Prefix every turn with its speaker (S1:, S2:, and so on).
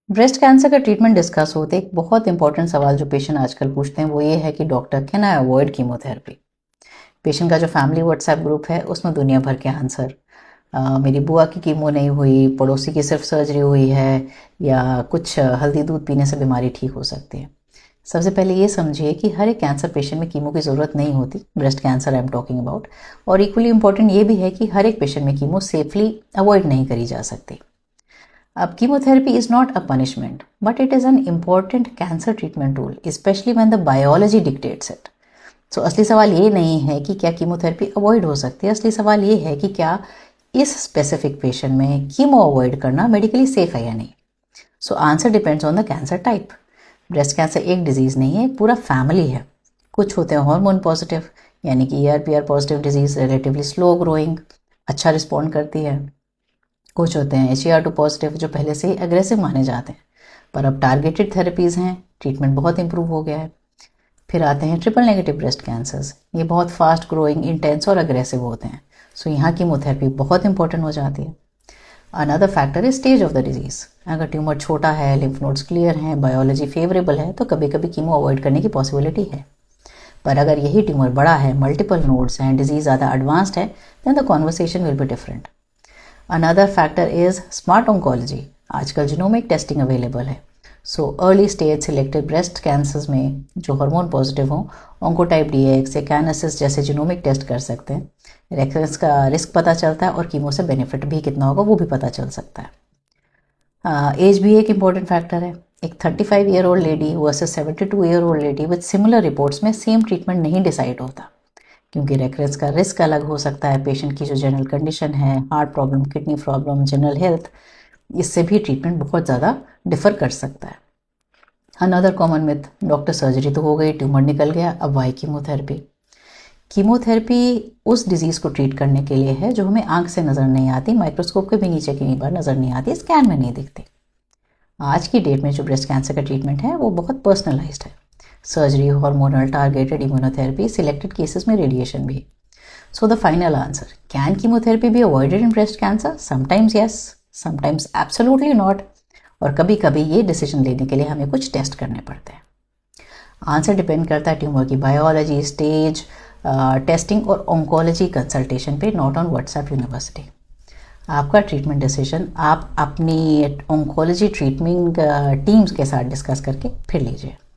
S1: Breast cancer का treatment discuss होते एक बहुत इंपॉर्टेंट सवाल जो पेशेंट आजकल पूछते हैं वो ये है कि doctor can I avoid chemotherapy. Patient का जो फैमिली व्हाट्सएप ग्रुप है उसमें दुनिया भर के आंसर। मेरी बुआ की कीमो नहीं हुई, पड़ोसी की सिर्फ सर्जरी हुई है, या कुछ हल्दी दूध पीने से बीमारी ठीक हो सकती है। सबसे पहले ये समझिए कि हर एक कैंसर पेशेंट में कीमो की ज़रूरत नहीं होती। Breast cancer I am talking about. और इक्वली इंपॉर्टेंट ये भी है कि हर एक पेशेंट में कीमो सेफली अवॉइड नहीं करी जा सकती। अब chemotherapy is not a punishment, but it is an important cancer treatment tool, especially when the biology dictates it. So असली सवाल ये नहीं है कि क्या कीमोथेरेपी अवॉइड हो सकती है, असली सवाल ये है कि क्या इस स्पेसिफिक पेशेंट में कीमो अवॉइड करना मेडिकली सेफ है या नहीं। So answer depends on the cancer type. Breast cancer एक डिजीज़ नहीं है, एक पूरा फैमिली है। कुछ होते हैं हार्मोन पॉजिटिव, यानी कि ER/PR positive disease relatively slow growing, अच्छा रिस्पॉन्ड करती है। कुछ होते हैं HER2 पॉजिटिव जो पहले से ही एग्रेसिव माने जाते हैं, पर अब टारगेटेड थेरेपीज़ हैं, ट्रीटमेंट बहुत इंप्रूव हो गया है। फिर आते हैं ट्रिपल नेगेटिव ब्रेस्ट कैंसर्स। ये बहुत फास्ट ग्रोइंग, इंटेंस और अग्रेसिव होते हैं, सो यहाँ कीमोथेरेपी बहुत इंपॉर्टेंट हो जाती है। Another factor is stage of the disease. अगर ट्यूमर छोटा है, लिम्फ नोड्स क्लियर हैं, बायोलॉजी फेवरेबल है, तो कभी कभी कीमो अवॉइड करने की पॉसिबिलिटी है। पर अगर यही ट्यूमर बड़ा है, मल्टीपल नोड्स हैं, डिजीज़ ज़्यादा एडवांस्ड है, then the conversation will be different. Another factor is smart oncology. आजकल जीनोमिक टेस्टिंग अवेलेबल है, so early stage selected breast cancers में जो हार्मोन पॉजिटिव हों, ऑन्कोटाइप DX या कैनसिस जैसे जीनोमिक टेस्ट कर सकते हैं। रेकरेंस का रिस्क पता चलता है और कीमो से बेनिफिट भी कितना होगा वो भी पता चल सकता है। एज भी एक इम्पॉर्टेंट फैक्टर है। एक 35 year old lady versus 72 year old lady with similar reports में सेम ट्रीटमेंट नहीं डिसाइड होता, क्योंकि रेकरेंस का रिस्क अलग हो सकता है। पेशेंट की जो जनरल कंडीशन है, heart problem, kidney problem, general health, इससे भी ट्रीटमेंट बहुत ज़्यादा डिफर कर सकता है। Another common myth, doctor surgery तो हो गई, ट्यूमर निकल गया, अब वाई कीमोथेरेपी। कीमोथेरेपी उस डिजीज़ को ट्रीट करने के लिए है जो हमें आंख से नज़र नहीं आती, माइक्रोस्कोप के भी नीचे कई बार नज़र नहीं आती, स्कैन में नहीं दिखती। आज की डेट में जो ब्रेस्ट कैंसर का ट्रीटमेंट है वो बहुत पर्सनलाइज्ड है। Surgery, hormonal, targeted immunotherapy, selected cases में रेडिएशन भी। So the final answer, can chemotherapy be avoided in breast cancer? Sometimes yes, sometimes absolutely not. और कभी कभी ये डिसीजन लेने के लिए हमें कुछ टेस्ट करने पड़ते हैं। आंसर डिपेंड करता है ट्यूमर की बायोलॉजी, स्टेज, टेस्टिंग और ऑन्कोलॉजी कंसल्टेशन पे, नॉट ऑन व्हाट्सएप यूनिवर्सिटी। आपका ट्रीटमेंट डिसीजन आप अपनी ऑन्कोलॉजी ट्रीटमेंट टीम्स के साथ डिस्कस करके फिर लीजिए।